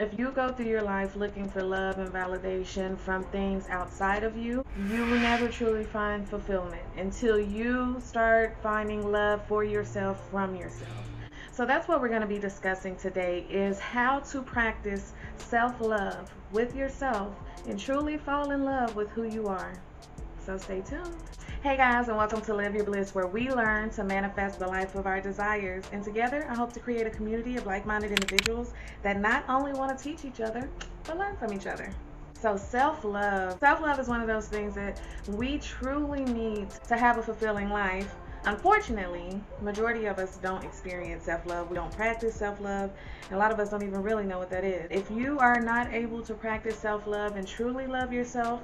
If you go through your life looking for love and validation from things outside of you, you will never truly find fulfillment until you start finding love for yourself from yourself. So that's what we're going to be discussing today is how to practice self-love with yourself and truly fall in love with who you are. So stay tuned. Hey guys, and welcome to Live Your Bliss, where we learn to manifest the life of our desires. And together, I hope to create a community of like-minded individuals that not only want to teach each other, but learn from each other. So self-love. Self-love is one of those things that we truly need to have a fulfilling life. Unfortunately, majority of us don't experience self-love. We don't practice self-love, and a lot of us don't even really know what that is. If you are not able to practice self-love and truly love yourself,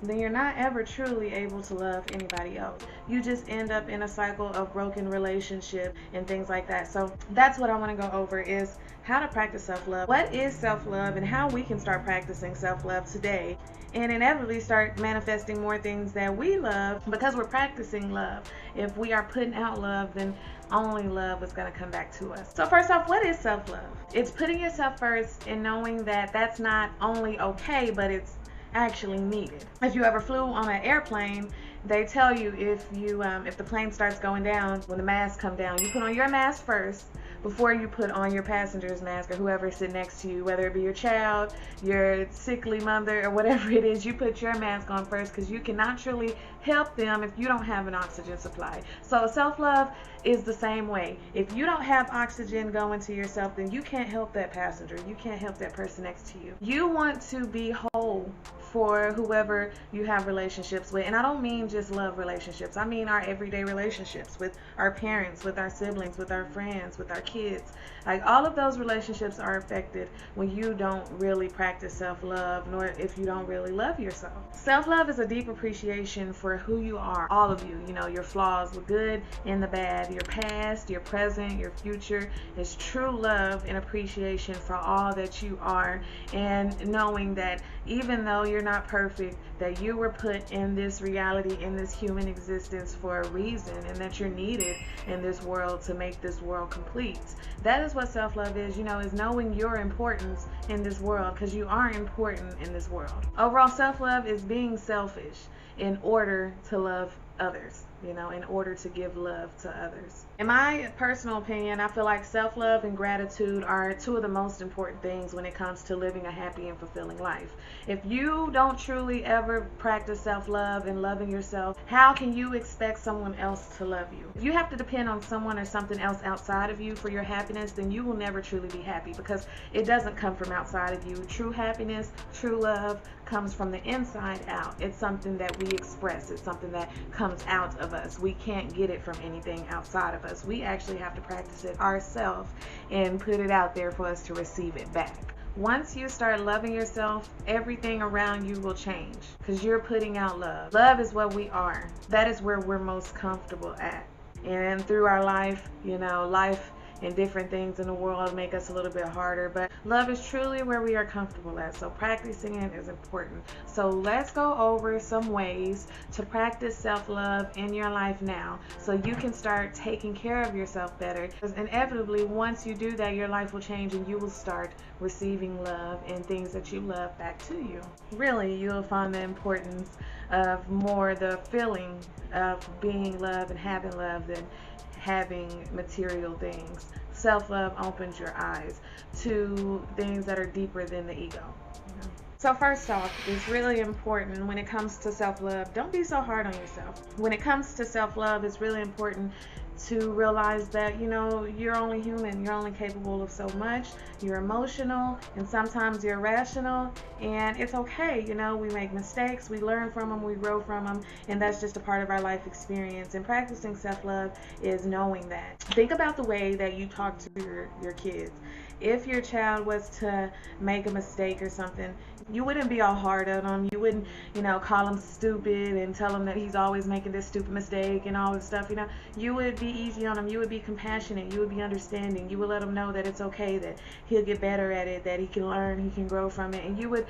then you're not ever truly able to love anybody else. You just end up in a cycle of broken relationship and things like that. So that's what I want to go over is how to practice self-love. What is self-love and how we can start practicing self-love today and inevitably start manifesting more things that we love because we're practicing love. If we are putting out love, then only love is going to come back to us. So first off, what is self-love? It's putting yourself first and knowing that that's not only okay, but it's actually needed. If you ever flew on an airplane, they tell you if the plane starts going down, when the masks come down, you put on your mask first before you put on your passenger's mask or whoever's sitting next to you, whether it be your child, your sickly mother, or whatever it is. You put your mask on first because you cannot truly help them if you don't have an oxygen supply. So self-love is the same way. If you don't have oxygen going to yourself, then you can't help that passenger. You can't help that person next to you. You want to be whole for whoever you have relationships with. And I don't mean just love relationships. I mean our everyday relationships with our parents, with our siblings, with our friends, with our kids. Like all of those relationships are affected when you don't really practice self-love, nor if you don't really love yourself. Self-love is a deep appreciation for who you are, all of you. You know, your flaws, the good and the bad, your past, your present, your future. Is true love and appreciation for all that you are, and knowing that even though you're not perfect, that you were put in this reality, in this human existence for a reason, and that you're needed in this world to make this world complete. That is what self-love is, you know, is knowing your importance in this world, because you are important in this world. Overall, self-love is being selfish in order to love others, you know, in order to give love to others. In my personal opinion, I feel like self-love and gratitude are two of the most important things when it comes to living a happy and fulfilling life. If you don't truly ever practice self-love and loving yourself, how can you expect someone else to love you? If you have to depend on someone or something else outside of you for your happiness, then you will never truly be happy, because it doesn't come from outside of you. True happiness, true love comes from the inside out. It's something that we express. It's something that comes out of us. We can't get it from anything outside of us. We actually have to practice it ourselves and put it out there for us to receive it back. Once you start loving yourself, everything around you will change because you're putting out love. Love is what we are. That is where we're most comfortable at. And through our life, you know, life and different things in the world make us a little bit harder, but love is truly where we are comfortable at. So practicing it is important. So let's go over some ways to practice self-love in your life now, so you can start taking care of yourself better, because inevitably once you do that, your life will change and you will start receiving love and things that you love back to you. Really, you'll find the importance of more the feeling of being loved and having love than having material things. Self-love opens your eyes to things that are deeper than the ego. So first off, it's really important when it comes to self-love, don't be so hard on yourself. When it comes to self-love, it's really important to realize that, you know, you're only human. You're only capable of so much. You're emotional and sometimes you're rational, and it's okay. You know, we make mistakes, we learn from them, we grow from them, and that's just a part of our life experience. And practicing self-love is knowing that. Think about the way that you talk to your kids. If your child was to make a mistake or something, you wouldn't be all hard on him. You wouldn't, you know, call him stupid and tell him that he's always making this stupid mistake and all this stuff. You know, you would be easy on him. You would be compassionate. You would be understanding. You would let him know that it's okay, that he'll get better at it, that he can learn, he can grow from it. And you would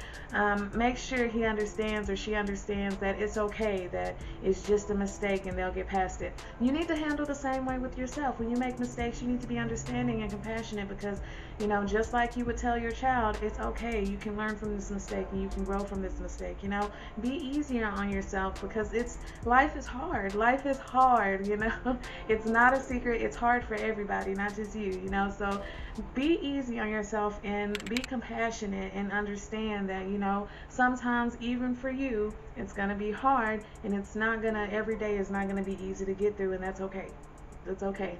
make sure he understands or she understands that it's okay, that it's just a mistake and they'll get past it. You need to handle the same way with yourself. When you make mistakes, you need to be understanding and compassionate, because You know, just like you would tell your child, it's okay, you can learn from this mistake and you can grow from this mistake. You know, be easier on yourself, because life is hard. Life is hard, you know. It's not a secret. It's hard for everybody, not just you, you know. So be easy on yourself and be compassionate and understand that, you know, sometimes even for you, it's going to be hard, and it's not going to, every day is not going to be easy to get through, and that's okay. That's okay.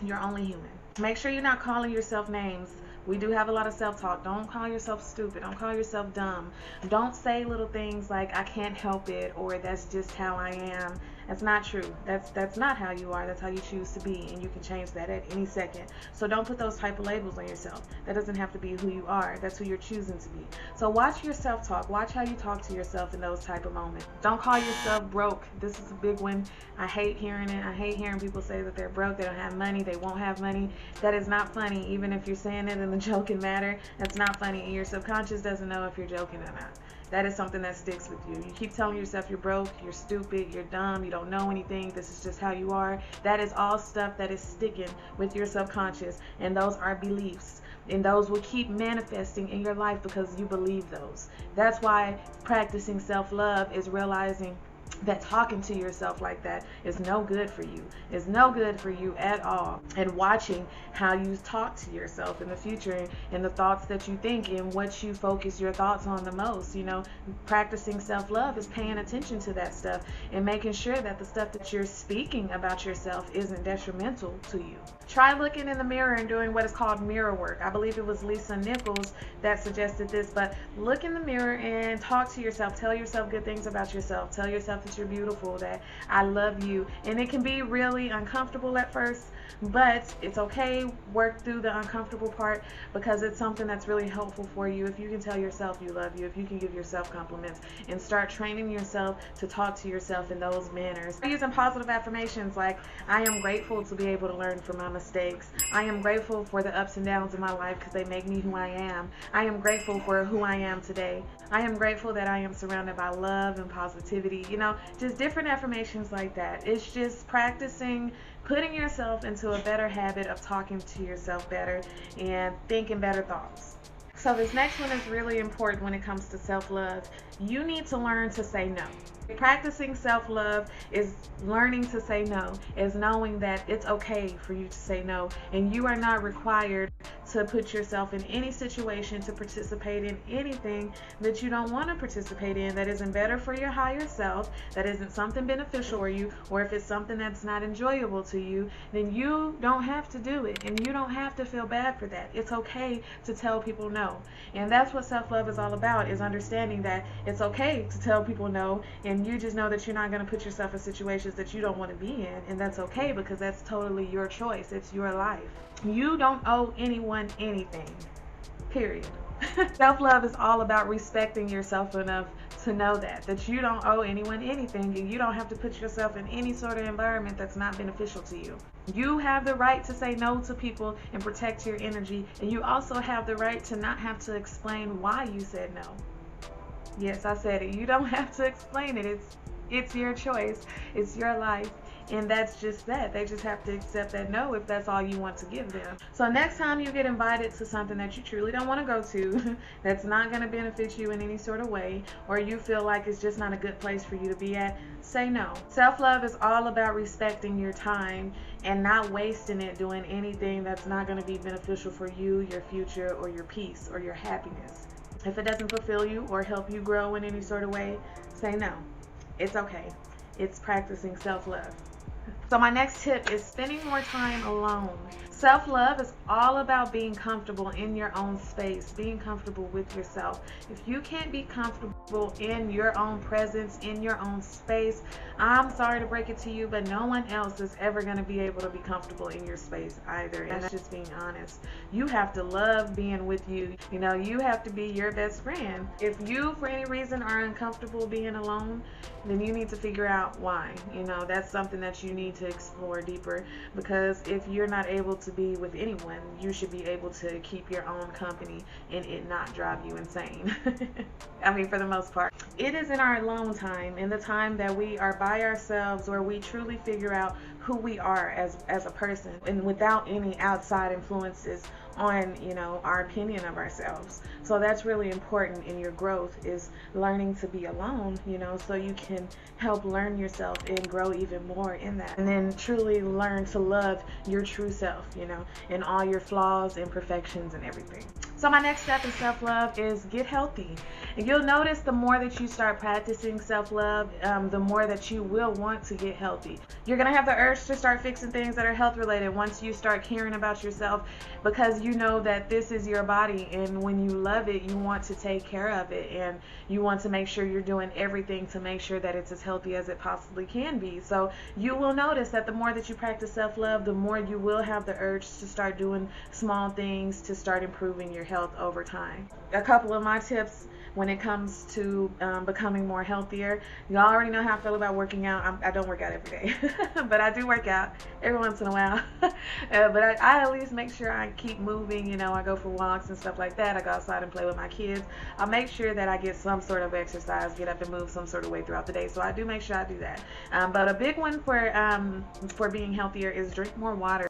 You're only human. Make sure you're not calling yourself names. We do have a lot of self-talk. Don't call yourself stupid. Don't call yourself dumb. Don't say little things like, I can't help it, or that's just how I am. That's not true. That's not how you are. That's how you choose to be, and you can change that at any second. So don't put those type of labels on yourself. That doesn't have to be who you are. That's who you're choosing to be. So watch your self-talk. Watch how you talk to yourself in those type of moments. Don't call yourself broke. This is a big one. I hate hearing it. I hate hearing people say that they're broke, they don't have money, they won't have money. That is not funny. Even if you're saying it in a joking manner, that's not funny. And your subconscious doesn't know if you're joking or not. That is something that sticks with you. You keep telling yourself you're broke, you're stupid, you're dumb, you don't know anything, this is just how you are. That is all stuff that is sticking with your subconscious, and those are beliefs. And those will keep manifesting in your life because you believe those. That's why practicing self-love is realizing that talking to yourself like that is no good for you. It's no good for you at all. And watching how you talk to yourself in the future, and the thoughts that you think and what you focus your thoughts on the most. You know, practicing self-love is paying attention to that stuff and making sure that the stuff that you're speaking about yourself isn't detrimental to you. Try looking in the mirror and doing what is called mirror work. I believe it was Lisa Nichols that suggested this, but look in the mirror and talk to yourself. Tell yourself good things about yourself. Tell yourself that you're beautiful, that I love you. And it can be really uncomfortable at first, but it's okay. Work through the uncomfortable part, because it's something that's really helpful for you. If you can tell yourself you love you, if you can give yourself compliments, and start training yourself to talk to yourself in those manners. Using positive affirmations like, I am grateful to be able to learn from my mistakes. I am grateful for the ups and downs in my life because they make me who I am. I am grateful for who I am today. I am grateful that I am surrounded by love and positivity. You know, just different affirmations like that. It's just practicing putting yourself into a better habit of talking to yourself better and thinking better thoughts. So this next one is really important when it comes to self-love. You need to learn to say no. Practicing self-love is learning to say no, is knowing that it's okay for you to say no, and you are not required to put yourself in any situation to participate in anything that you don't want to participate in, that isn't better for your higher self, that isn't something beneficial for you, or if it's something that's not enjoyable to you, then you don't have to do it, and you don't have to feel bad for that. It's okay to tell people no, and that's what self-love is all about, is understanding that it's okay to tell people no, and you just know that you're not going to put yourself in situations that you don't want to be in, and that's okay, because that's totally your choice. It's your life. You don't owe anyone anything, period. Self-love is all about respecting yourself enough to know that you don't owe anyone anything, and you don't have to put yourself in any sort of environment that's not beneficial to you. You have the right to say no to people and protect your energy, and you also have the right to not have to explain why you said no. Yes, I said it. You don't have to explain it. It's your choice. It's your life. And that's just that. They just have to accept that no if that's all you want to give them. So next time you get invited to something that you truly don't want to go to, that's not going to benefit you in any sort of way, or you feel like it's just not a good place for you to be at, say no. Self-love is all about respecting your time and not wasting it doing anything that's not going to be beneficial for you, your future, or your peace, or your happiness. If it doesn't fulfill you or help you grow in any sort of way, say no. It's okay. It's practicing self-love. So my next tip is spending more time alone. Self-love is all about being comfortable in your own space, being comfortable with yourself. If you can't be comfortable in your own presence, in your own space, I'm sorry to break it to you, but no one else is ever going to be able to be comfortable in your space either. And that's just being honest. You have to love being with you. You know, you have to be your best friend. If you, for any reason, are uncomfortable being alone, then you need to figure out why. You know, that's something that you need to explore deeper, because if you're not able to be with anyone, you should be able to keep your own company and it not drive you insane. I mean, for the most part. It is in our alone time, in the time that we are by ourselves, where we truly figure out who we are as a person, and without any outside influences on, you know, our opinion of ourselves. So that's really important in your growth, is learning to be alone, you know, so you can help learn yourself and grow even more in that. And then truly learn to love your true self, you know, and all your flaws, imperfections, and everything. So my next step in self-love is get healthy. And you'll notice the more that you start practicing self-love, the more that you will want to get healthy. You're going to have the urge to start fixing things that are health related once you start caring about yourself, because you know that this is your body, and when you love it, you want to take care of it, and you want to make sure you're doing everything to make sure that it's as healthy as it possibly can be. So you will notice that the more that you practice self-love, the more you will have the urge to start doing small things to start improving your health over time. A couple of my tips when it comes to becoming more healthier. You already know how I feel about working out. I don't work out every day, but I do work out every once in a while. But I at least make sure I keep moving. You know, I go for walks and stuff like that. I go outside and play with my kids. I make sure that I get some sort of exercise, get up and move some sort of way throughout the day. So I do make sure I do that. But a big one for being healthier is drink more water.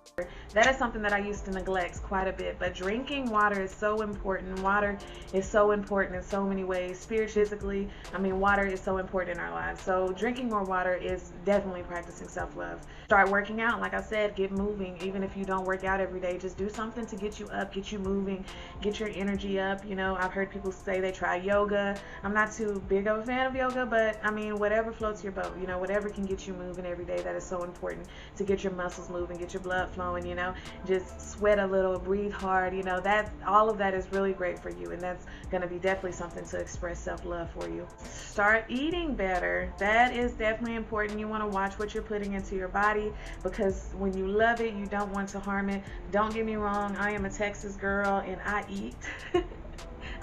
That is something that I used to neglect quite a bit, but drinking water is so important. Water is so important in so many ways, spiritually, physically. I mean, water is so important in our lives. So drinking more water is definitely practicing self-love. Start working out. Like I said, get moving. Even if you don't work out every day, just do something to get you up, get you moving, get your energy up. You know, I've heard people say they try yoga. I'm not too big of a fan of yoga, but I mean, whatever floats your boat, you know, whatever can get you moving every day. That is so important, to get your muscles moving, get your blood flowing, you know, just sweat a little, breathe hard, you know, that all of that is really great for you, and that's going to be definitely something to express self-love for you. Start eating better. That is definitely important. You want to watch what you're putting into your body, because when you love it, you don't want to harm it. Don't get me wrong, I am a Texas girl and I eat.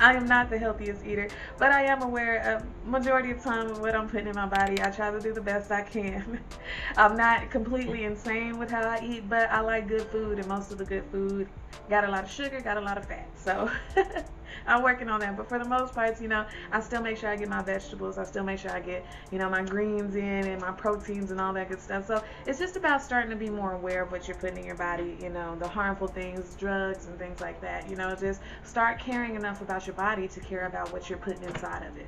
I am not the healthiest eater, but I am aware of majority of the time of what I'm putting in my body. I try to do the best I can. I'm not completely insane with how I eat, but I like good food, and most of the good food got a lot of sugar, got a lot of fat. So I'm working on that, but for the most part, you know, I still make sure I get my vegetables. I still make sure I get, you know, my greens in and my proteins and all that good stuff. So it's just about starting to be more aware of what you're putting in your body, you know, the harmful things, drugs and things like that. You know, just start caring enough about your body to care about what you're putting inside of it.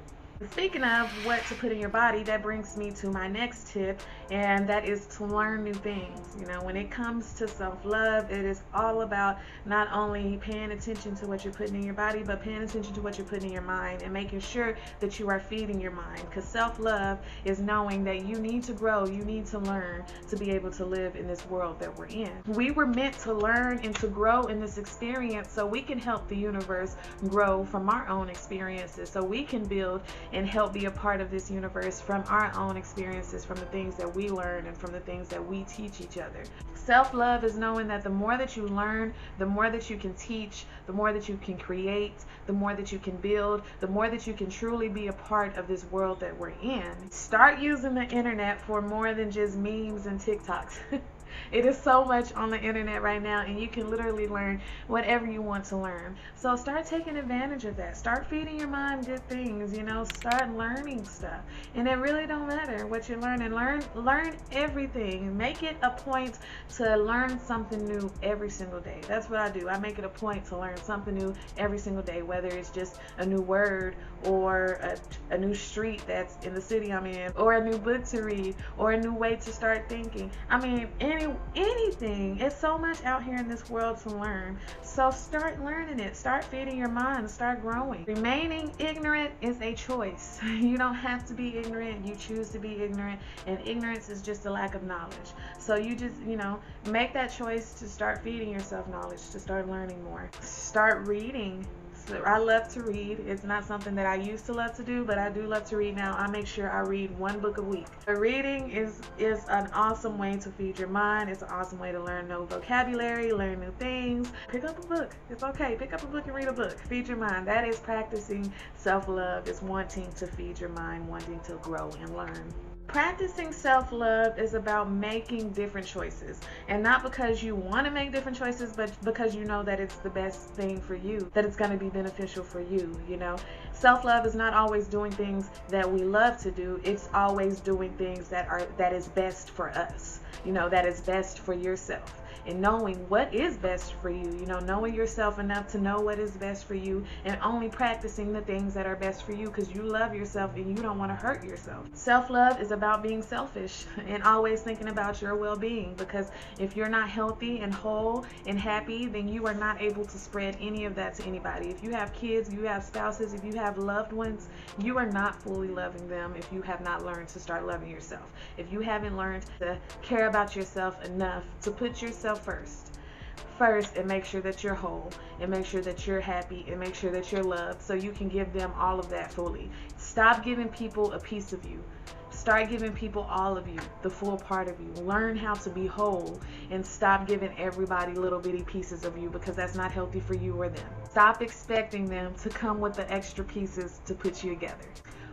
Speaking of what to put in your body, that brings me to my next tip, and that is to learn new things. You know, when it comes to self-love, it is all about not only paying attention to what you're putting in your body, but paying attention to what you're putting in your mind, and making sure that you are feeding your mind. Because self-love is knowing that you need to grow, you need to learn to be able to live in this world that we're in. We were meant to learn and to grow in this experience so we can help the universe grow from our own experiences, so we can build and help be a part of this universe from our own experiences, from the things that we learn and from the things that we teach each other. Self-love is knowing that the more that you learn, the more that you can teach, the more that you can create, the more that you can build, the more that you can truly be a part of this world that we're in. Start using the internet for more than just memes and TikToks. It is so much on the internet right now, and you can literally learn whatever you want to learn. So start taking advantage of that. Start feeding your mind good things, you know, start learning stuff. And it really don't matter what you learn, and learn everything. Make it a point to learn something new every single day. That's what I do. I make it a point to learn something new every single day, whether it's just a new word or a new street that's in the city I'm in, or a new book to read, or a new way to start thinking. I mean, anything. It's so much out here in this world to learn. So start learning it. Start feeding your mind. Start growing. Remaining ignorant is a choice. You don't have to be ignorant. You choose to be ignorant, and ignorance is just a lack of knowledge. So you just, you know, make that choice to start feeding yourself knowledge, to start learning more. Start reading. I love to read. It's not something that I used to love to do, but I do love to read now. I make sure I read one book a week. Reading is an awesome way to feed your mind. It's an awesome way to learn new vocabulary, learn new things. Pick up a book. It's okay. Pick up a book and read a book. Feed your mind. That is practicing self-love. It's wanting to feed your mind, wanting to grow and learn. Practicing self-love is about making different choices, and not because you want to make different choices, but because you know that it's the best thing for you, that it's going to be beneficial for you. You know, self-love is not always doing things that we love to do. It's always doing things that is best for us, you know, that is best for yourself. and knowing what is best for you, you know, knowing yourself enough to know what is best for you, and only practicing the things that are best for you because you love yourself and you don't want to hurt yourself. Self-love is about being selfish and always thinking about your well-being, because if you're not healthy and whole and happy, then you are not able to spread any of that to anybody. If you have kids, you have spouses, if you have loved ones, you are not fully loving them if you have not learned to start loving yourself. If you haven't learned to care about yourself enough to put yourself first and make sure that you're whole and make sure that you're happy and make sure that you're loved, so you can give them all of that fully. Stop giving people a piece of you. Start giving people all of you, the full part of you. Learn how to be whole and stop giving everybody little bitty pieces of you, because that's not healthy for you or them. Stop expecting them to come with the extra pieces to put you together.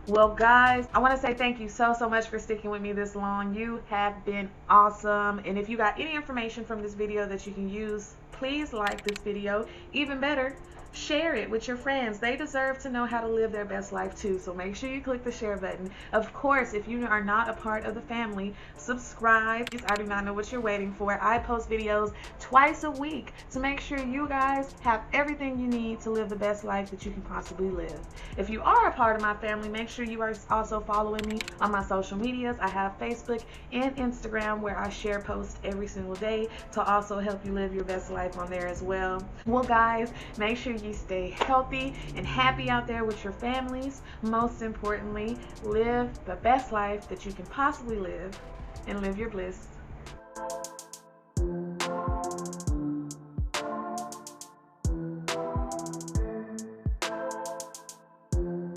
Well, guys, I want to say thank you so much for sticking with me this long. You have been awesome. And if you got any information from this video that you can use, please like this video. Even better, share it with your friends. They deserve to know how to live their best life too. So make sure you click the share button. Of course, if you are not a part of the family, subscribe. I do not know what you're waiting for. I post videos twice a week to make sure you guys have everything you need to live the best life that you can possibly live. If you are a part of my family, make sure you are also following me on my social medias. I have Facebook and Instagram where I share posts every single day to also help you live your best life on there as well. Well, guys, make sure you stay healthy and happy out there with your families. Most importantly, live the best life that you can possibly live and live your bliss.